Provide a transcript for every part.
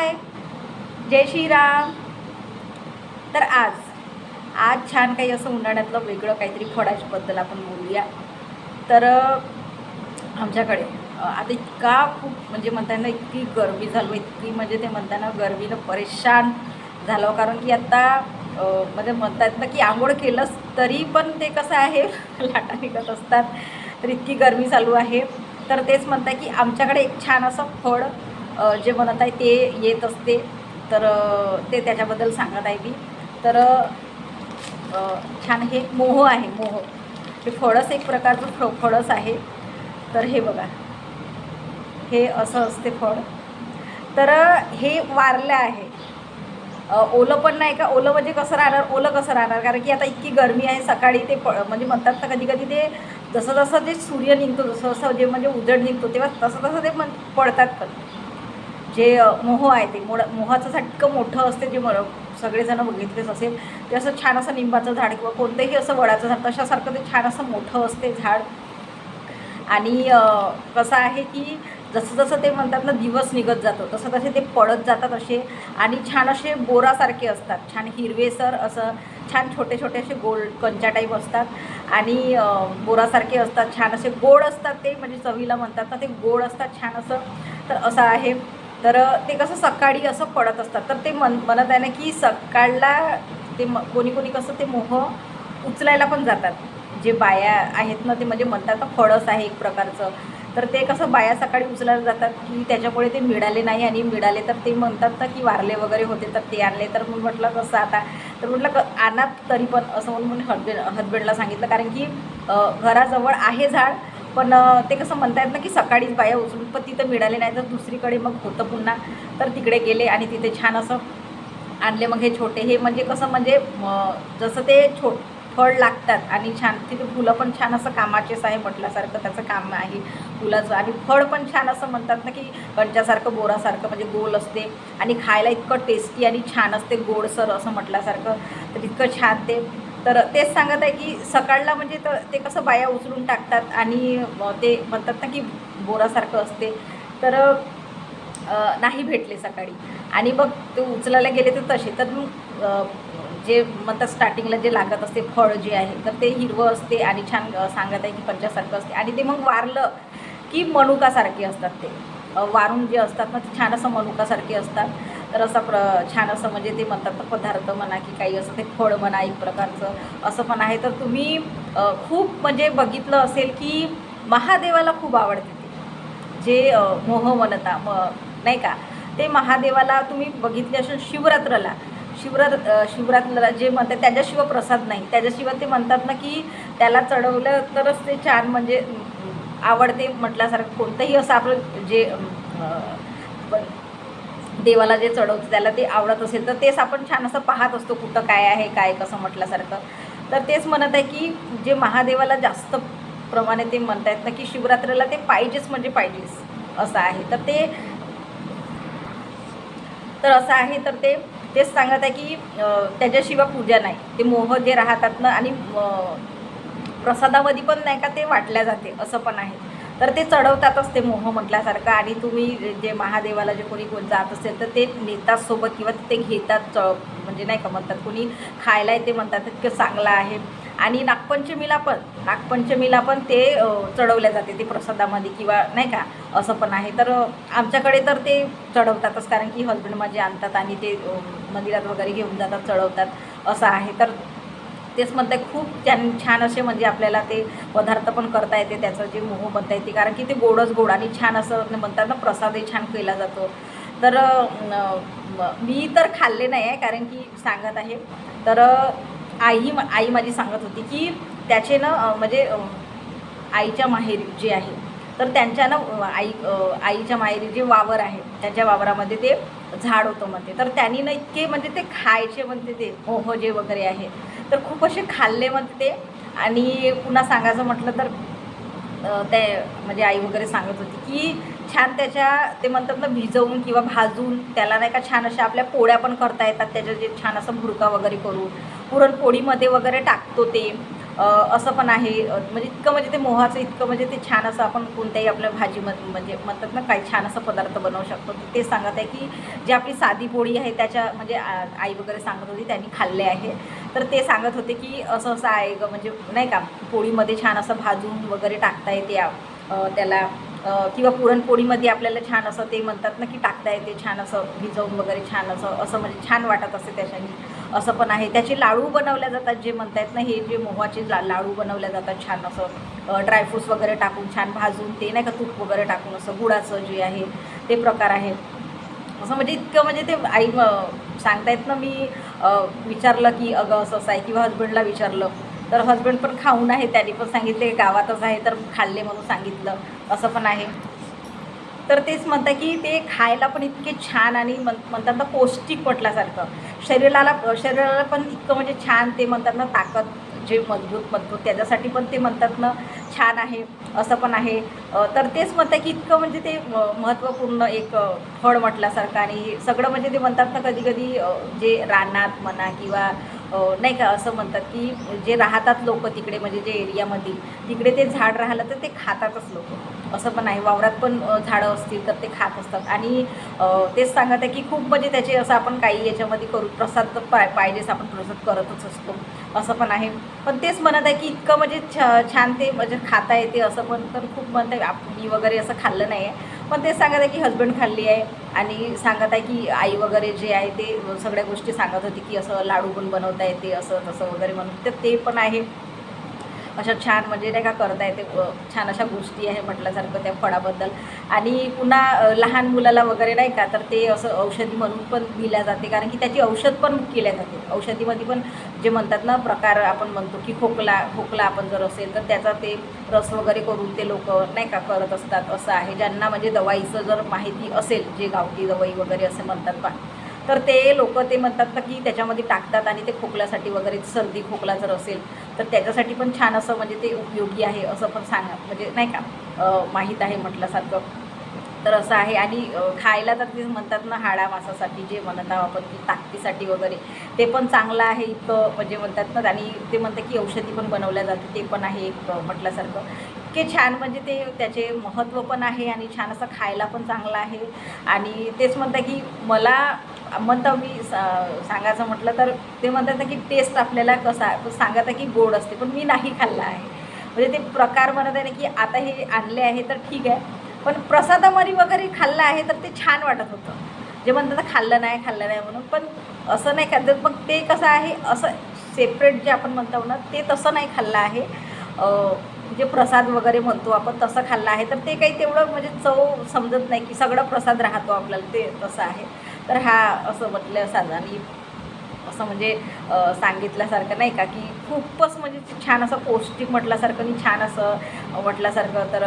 हाय, जय श्रीराम. तर आज छान काही असं उन्हाळ्यातलं वेगळं काहीतरी फळाच्याबद्दल आपण बोलूया. तर आमच्याकडे आता इतका खूप म्हणजे म्हणताना इतकी गरमी झालो, इतकी म्हणजे ते म्हणताना गरमीनं परेशान झालो. कारण की आता म्हणजे म्हणतात ना की आंघोळ केलंच तरी पण ते कसं आहे लाटा निघत असतात. तर इतकी गरमी चालू आहे. तर तेच म्हणताय की आमच्याकडे एक छान असं फळ जे म्हणत आहे ते येत असते. तर ते त्याच्याबद्दल सांगत आहे मी. तर छान हे मोह आहे. मोह हे फळच एक प्रकारचं फळच आहे. तर हे बघा, हे असं असते फळ. तर हे वारलं आहे. ओलं पण नाही का, ओलं म्हणजे कसं राहणार, ओलं कसं राहणार, कारण की आता इतकी गरमी आहे. सकाळी ते म्हणजे म्हणतात ना कधी कधी ते जसं जसं जे सूर्य निघतो, जसं जसं जे म्हणजे उजेड निघतो तेव्हा तसं तसं ते पडतात. पण जे मोह आहे ते मोहाचं इतकं मोठं असते, जे सगळेजण बघितलेच असेल. ते असं छान असं निंबाचं झाड किंवा कोणतंही असं वडाचं झाड तशासारखं ते छान असं मोठं असते झाड. आणि कसं आहे की जसं जसं ते म्हणतात ना दिवस निघत जातो तसं तसे ते पडत जातात असे. आणि छान असे बोरासारखे असतात, छान हिरवेसर असं, छान छोटे छोटे असे गोल कंचा टाईप असतात. आणि बोरासारखे असतात, छान असे गोड असतात ते, म्हणजे चवीला म्हणतात ना ते गोड असतात छान असं. तर असं आहे. तर ते कसं सकाळी असं पडत असतात. तर ते म्हणत आहे ना की सकाळला ते कोणी कोणी कसं ते मोह उचलायला पण जातात. जे बाया आहेत ना ते म्हणजे म्हणतात ना फळस आहे एक प्रकारचं. तर ते कसं बाया सकाळी उचलायला जातात की त्याच्यामुळे ते मिळाले नाही, आणि मिळाले तर ते म्हणतात ना की वारले वगैरे होते तर ते आणले. तर मग म्हटलं कसं आता, तर म्हटलं आणा तरी पण असं म्हणून हजबंडला सांगितलं. कारण की घराजवळ आहे झाड, पण ते कसं म्हणतात ना की सकाळीच बाया उचलून पण तिथं मिळाले नाही, तर दुसरीकडे मग होतं पुन्हा. तर तिकडे गेले आणि तिथे छान असं आणले. मग हे छोटे हे म्हणजे कसं म्हणजे जसं ते फळ लागतात आणि छान तिथे फुलं पण छान असं कामाचेच आहे म्हटल्यासारखं त्याचं काम आहे फुलाचं. आणि फळ पण छान असं म्हणतात ना की कंच्यासारखं बोरासारखं म्हणजे गोल असते, आणि खायला इतकं टेस्टी आणि छान असते, गोडसर असं म्हटल्यासारखं. तर इतकं छान ते. तर तेच सांगत आहे की सकाळला म्हणजे तर ते कसं बाया उचलून टाकतात आणि ते म्हणतात ना की बोरासारखं असते. तर नाही भेटले सकाळी. आणि मग ते उचलायला गेले तर तसे. तर मग जे म्हणतात स्टार्टिंगला जे लागत असते फळ जे आहे तर ते हिरवं असते आणि छान सांगत आहे की पंचासारखं असते. आणि ते मग वारलं की मनुकासारखे असतात ते. वारून जे असतात ना ते छान असं मनुकासारखे असतात. तर असं छान असं म्हणजे ते म्हणतात ना पदार्थ म्हणा की काही असं ते फळ म्हणा एक प्रकारचं असं पण आहे. तर तुम्ही खूप म्हणजे बघितलं असेल की महादेवाला खूप आवडते ते, जे मोह म्हणता नाही का, ते महादेवाला तुम्ही बघितले असेल शिवरात्रीला जे म्हणतात त्याच्याशिवाय प्रसाद नाही. त्याच्याशिवाय ते म्हणतात ना की त्याला चढवलं तरच ते छान म्हणजे आवडते म्हटल्यासारखं. कोणतंही असं आपलं जे देवाला जे चढवतं त्याला ते आवडत असेल तर तेच आपण छान असं पाहत असतो कुठं काय आहे काय कसं म्हटल्यासारखं. तर तेच म्हणत आहे की जे महादेवाला जास्त प्रमाणे ते म्हणत आहेत ना की शिवरात्रीला ते पाहिजेच म्हणजे पाहिजेच असं आहे. तर असं आहे. तर तेच सांगत आहे की त्याच्याशिवाय पूजा नाही. ते मोह जे राहतात ना, आणि प्रसादामध्ये पण नाही का ते वाटल्या जाते असं पण आहे. तर ते चढवतातच ते मोह म्हटल्यासारखं. आणि तुम्ही जे महादेवाला जे कोणी जात असेल तर ते नेतात सोबत किंवा ते घेतात, म्हणजे नाही का म्हणतात कोणी खायला येते म्हणतात इतकं चांगलं आहे. आणि नागपंचमीला पण ते चढवल्या जाते ते प्रसादामध्ये किंवा नाही का असं पण आहे. तर आमच्याकडे तर ते चढवतातच, कारण की हजबंड माझे आणतात आणि ते मंदिरात वगैरे घेऊन जातात, चढवतात असं आहे. तर तेच म्हणते खूप छान असे म्हणजे आपल्याला ते पदार्थ पण करता येते, त्याचं जे मोह बनता येते, कारण की ते गोडच गोड आणि छान असं म्हणतात ना प्रसादही छान केला जातो. तर मी तर खाल्ले नाही आहे, कारण की सांगत आहे. तर आई माझी सांगत होती की त्याचे ना म्हणजे आईच्या माहेरी जे आहे तर त्यांच्या ना आईच्या माहेरी जे वावर आहे त्यांच्या वावरामध्ये ते झाड होतं म्हणते. तर त्यांनी ना इतके म्हणजे ते खायचे म्हणते ते मोह जे वगैरे आहे तर खूप असे खाल्ले म्हणते ते. आणि पुन्हा सांगायचं म्हटलं तर ते म्हणजे आई वगैरे सांगत होती की छान त्याच्या ते म्हणतात ना भिजवून किंवा भाजून त्याला नाही का छान अशा आपल्या पोळ्या पण करता येतात, त्याच्या जे छान असं भुरका वगैरे करून पुरणपोळीमध्ये वगैरे टाकतो ते. असं पण आहे. म्हणजे इतकं म्हणजे ते मोहाचं इतकं म्हणजे ते छान असं आपण कोणत्याही आपल्या भाजीमध्ये म्हणजे म्हणतात ना काही छान असं पदार्थ बनवू शकतो. ते सांगत आहे की जी आपली साधी पोळी आहे त्याच्या म्हणजे आई वगैरे सांगत होती त्यांनी खाल्ले आहे. तर ते सांगत होते की असं असं आहे गं, म्हणजे नाही का पोळीमध्ये छान असं भाजून वगैरे टाकता येते त्याला किंवा पुरणपोळीमध्ये आपल्याला छान असं ते म्हणतात ना की टाकता येते छान असं भिजवून वगैरे छान असं असं म्हणजे छान वाटत असते त्याच्याने. असं पण आहे. त्याचे लाडू बनवल्या जातात जे म्हणतायत ना, हे जे मोहाचे लाडू बनवल्या जातात छान असं ड्रायफ्रूट्स वगैरे टाकून छान भाजून ते नाही का तूप वगैरे टाकून असं गुळाचं जे आहे ते प्रकार आहे. असं म्हणजे इतकं म्हणजे ते आई सांगतायत ना. मी विचारलं की अगं असं असं आहे किंवा हजबंडला विचारलं तर हजबंड पण खाऊन आहे, त्यांनी पण सांगितले गावातच आहे तर खाल्ले म्हणून सांगितलं. असं पण आहे. तर तेच म्हणतात की ते खायला पण इतके छान आणि म्हणतात ना पौष्टिक म्हटल्यासारखं शरीराला पण इतकं म्हणजे छान ते म्हणतात ना ताकद जे मजबूत त्याच्यासाठी पण ते म्हणतात ना छान आहे. असं पण आहे. तर तेच म्हणतात की इतकं म्हणजे ते महत्त्वपूर्ण एक फळ म्हटल्यासारखं आणि सगळं म्हणजे ते म्हणतात ना कधी कधी जे रानात म्हणा किंवा नाही का असं म्हणतात की जे राहतात लोक तिकडे म्हणजे जे एरियामध्ये तिकडे ते झाड राहिलं तर ते खातातच लोक. असं पण आहे. वावरात पण झाडं असतील तर ते खात असतात आणि तेच सांगत आहे की खूप म्हणजे त्याचे असं आपण काही याच्यामध्ये करू प्रसाद तर पाहिजेच, आपण प्रसाद करतच असतो. असं पण आहे. पण तेच म्हणत आहे की इतकं म्हणजे छान ते म्हणजे खाता येते असं पण तर खूप म्हणत आहे. मी वगैरे असं खाल्लं नाही आहे. पण तेच सांगत आहे की हजबंड खाल्ली आहे आणि सांगत आहे की आई वगैरे जे आहे ते सगळ्या गोष्टी सांगत होती की असं लाडू पण बनवता येते असं तसं वगैरे म्हणून तर ते पण आहे. अशा छान म्हणजे नाही का करता येते छान अशा गोष्टी आहे म्हटल्यासारखं त्या फळाबद्दल. आणि पुन्हा लहान मुलाला वगैरे नाही का तर ते असं औषधी म्हणून पण दिल्या जाते, कारण की त्याची औषध पण केल्या जाते. औषधीमध्ये पण जे म्हणतात ना प्रकार आपण म्हणतो की खोकला आपण जर असेल तर त्याचा ते रस वगैरे करून ते लोक नाही का करत असतात. असं आहे. ज्यांना म्हणजे दवाईचं जर माहिती असेल, जे गावठी दवाई वगैरे असे म्हणतात बा, तर ते लोक ते म्हणतात ना की त्याच्यामध्ये टाकतात आणि ते खोकल्यासाठी वगैरे सर्दी खोकला जर असेल तर त्याच्यासाठी पण छान असं म्हणजे ते उपयोगी आहे असं पण म्हणजे नाही का माहीत आहे म्हटल्यासारखं. तर असं आहे. आणि खायला तर ते म्हणतात ना हाडामासासाठी जे म्हणत आहोत आपण की ताकदीसाठी वगैरे ते पण चांगलं आहे इतकं म्हणजे म्हणतात ना. आणि ते म्हणतात की औषधी पण बनवल्या जाते, ते पण आहे एक म्हटल्यासारखं. इतके छान म्हणजे ते त्याचे महत्त्व पण आहे आणि छान असं खायला पण चांगलं आहे. आणि तेच म्हणतात की मला म्हणतं मी सांगायचं म्हटलं तर ते म्हणतात ना की टेस्ट आपल्याला कसा सांगत आहे की गोड असते, पण मी नाही खाल्ला आहे. म्हणजे ते प्रकार म्हणत आहे ना की आता हे आणले आहे तर ठीक आहे, पण प्रसादामध्ये वगैरे खाल्लं आहे तर ते छान वाटत होतं. जे म्हणतात ना खाल्लं नाही म्हणून, पण असं नाही खाल्लं मग ते कसं आहे असं सेपरेट जे आपण म्हणतो ना ते तसं नाही खाल्लं आहे. जे प्रसाद वगैरे म्हणतो आपण तसं खाल्लं आहे तर ते काही तेवढं म्हणजे चव समजत नाही की सगळं प्रसाद राहतो आपल्याला, ते तसं आहे. तर हा असं म्हटलं साधा आणि असं म्हणजे सांगितल्यासारखं नाही का की खूपच म्हणजे छान असं पौष्टिक म्हटल्यासारखं आणि छान असं म्हटल्यासारखं तर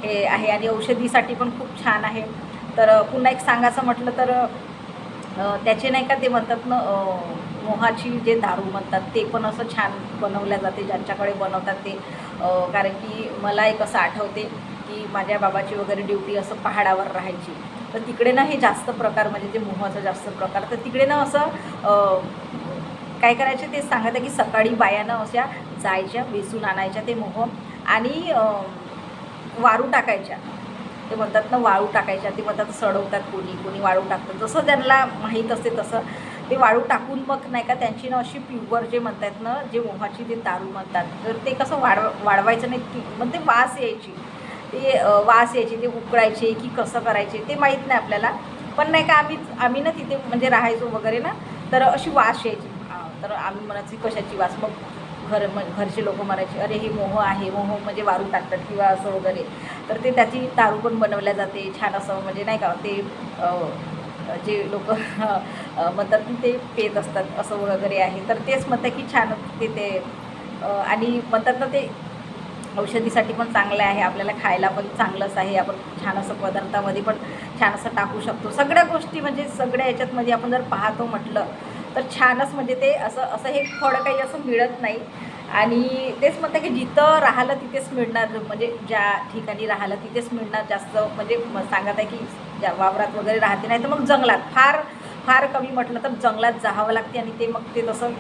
हे आहे. आणि औषधीसाठी पण खूप छान आहे. तर पुन्हा एक सांगायचं म्हटलं तर त्याचे नाही का ते म्हणतात ना मोहाची जे दारू म्हणतात ते पण असं छान बनवल्या जाते ज्यांच्याकडे बनवतात ते. कारण की मला एक असं आठवते की माझ्या बाबाची वगैरे ड्युटी असं पहाडावर राहायची, तर तिकडे ना हे जास्त प्रकार म्हणजे ते मोहाचं जास्त प्रकार, तर तिकडे ना असं काय करायचे ते सांगत आहे की सकाळी बायानं अशा जायच्या वेचून आणायच्या ते मोह आणि वाळू टाकायच्या. ते म्हणतात ना वाळू टाकायच्या, ते म्हणतात सडवतात, कोणी वाळू टाकतात जसं त्यांना माहीत असते तसं ते वाळू टाकून मग नाही का त्यांची ना अशी प्युअर जे म्हणतात ना जे मोहाची ते दारू म्हणतात तर ते कसं वाढवायचं नाही मग ते वास यायची, ते वास यायची, ते उकळायचे की कसं करायचे ते माहीत नाही आपल्याला. पण नाही का आम्ही ना तिथे म्हणजे राहायचो वगैरे ना, तर अशी वास यायची. तर आम्ही म्हणायची कशाची वास, मग घरचे लोक म्हणायचे अरे हे मोह आहे, मोह म्हणजे वारू टाकतात किंवा असं वगैरे. तर ते त्याची दारू पण बनवल्या जाते छान असं म्हणजे नाही का ते जे लोक म्हणतात ते पेत असतात असं वगैरे आहे. तर तेच म्हणतात की छान ते आणि म्हणतात ना ते औषधीसाठी पण चांगलं आहे, आपल्याला खायला पण चांगलंच आहे. आपण छान असं पदार्थामध्ये पण छान असं टाकू शकतो सगळ्या गोष्टी, म्हणजे सगळ्या याच्यातमध्ये आपण जर पाहतो म्हटलं तर छानच म्हणजे ते असं असं हे फळ काही असं मिळत नाही. आणि तेच म्हणतं की जिथं राहिलं तिथेच मिळणार, म्हणजे ज्या ठिकाणी राहिलं तिथेच मिळणार जास्त, म्हणजे सांगत आहे की ज्या वावरात वगैरे राहते नाही तर मग जंगलात फार फार कमी म्हटलं तर जंगलात जावं लागते आणि ते मग ते तसं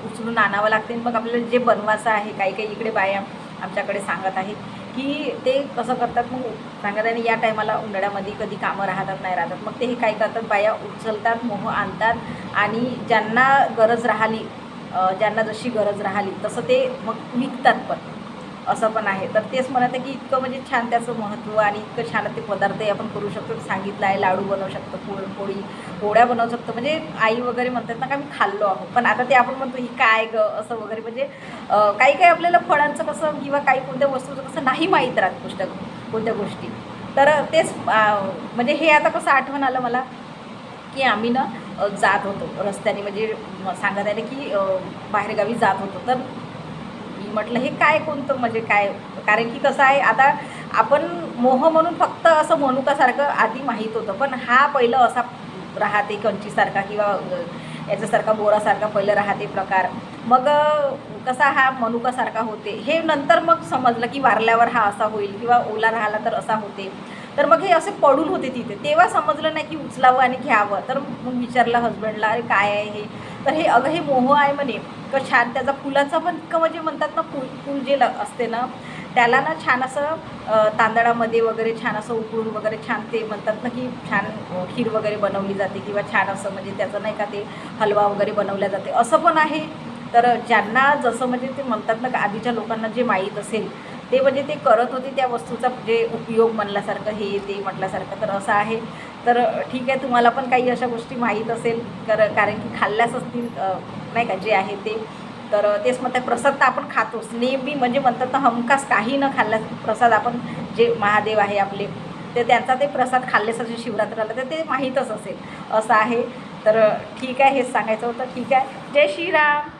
उचलून आणावं लागते. मग आपल्याला जे बनवायचं आहे काही काही इकडे बाया आमच्याकडे सांगत आहे की ते कसं करतात मग सांगत आहे या टायमाला उन्हाळ्यामध्ये कधी कामं राहतात नाही राहतात, मग ते हे काय करतात, बाया उचलतात, मोह आणतात आणि ज्यांना गरज राहिली, ज्यांना जशी गरज राहिली तसं ते मग विकतात पण, असं पण आहे. तर तेच म्हणत आहे की इतकं म्हणजे छान त्याचं महत्त्व आणि इतकं छान ते पदार्थही आपण करू शकतो. सांगितलं आहे लाडू बनवू शकतो, पुरणपोळी, पोळ्या बनवू शकतो. म्हणजे आई वगैरे म्हणतात ना का मी खाल्लो आहो, पण आता ते आपण म्हणतो ही काय गं असं वगैरे. म्हणजे काही काही आपल्याला फळांचं कसं किंवा काही कोणत्या वस्तूचं कसं नाही माहीत राहत कोणत्या गोष्टी. तर तेच म्हणजे हे आता कसं आठवण आलं मला की आम्ही ना जात होतो रस्त्याने, म्हणजे सांगत आहे की बाहेरगावी जात होतो. तर मी म्हटलं हे काय कोणतं म्हणजे काय, कारण की कसं आहे आता आपण मोह म्हणून फक्त असं मनुकासारखं आधी माहीत होतं, पण हा पहिलं असा राहते कंचीसारखा किंवा याच्यासारखा बोरासारखा पहिलं राहते प्रकार. मग कसा हा मनुकासारखा होते हे नंतर मग समजलं की वारल्यावर हा असा होईल किंवा ओला राहिला तर असा होते. तर मग हे असे पडून होते तिथे, तेव्हा समजलं नाही की उचलावं आणि घ्यावं. तर मग विचारलं हजबंडला, अरे काय आहे हे? तर हे अगं हे मोह आहे म्हणे. तर छान त्याचा फुलाचा पण इतकं म्हणजे म्हणतात ना, फूल जे असते ना त्याला ना छान असं तांदळामध्ये वगैरे छान असं उकळून वगैरे छान ते म्हणतात ना की छान खीर वगैरे बनवली जाते किंवा छान असं म्हणजे त्याचं नाही का ते हलवा वगैरे बनवल्या जाते, असं पण आहे. तर ज्यांना जसं म्हणजे ते म्हणतात ना का आधीच्या लोकांना जे माहीत असेल ते म्हणजे ते करत होते त्या वस्तूचा जे उपयोग म्हणल्यासारखं हे ते म्हटल्यासारखं, तर असं आहे. तर ठीक आहे, तुम्हाला पण काही अशा गोष्टी माहीत असेल कारण की खाल्ल्याच असतील नाही का जे आहे ते. तर तेच म्हणतात प्रसाद तर आपण खातोच नेहमी, म्हणजे म्हणतात ना हमखास काही न खाल्ल्यास प्रसाद आपण जे महादेव आहे आपले ते त्यांचा ते प्रसाद खाल्ल्यासारखे शिवरात्राला तर ते माहीतच असेल, असं आहे. तर ठीक आहे, हेच सांगायचं होतं. ठीक आहे, जय श्रीराम.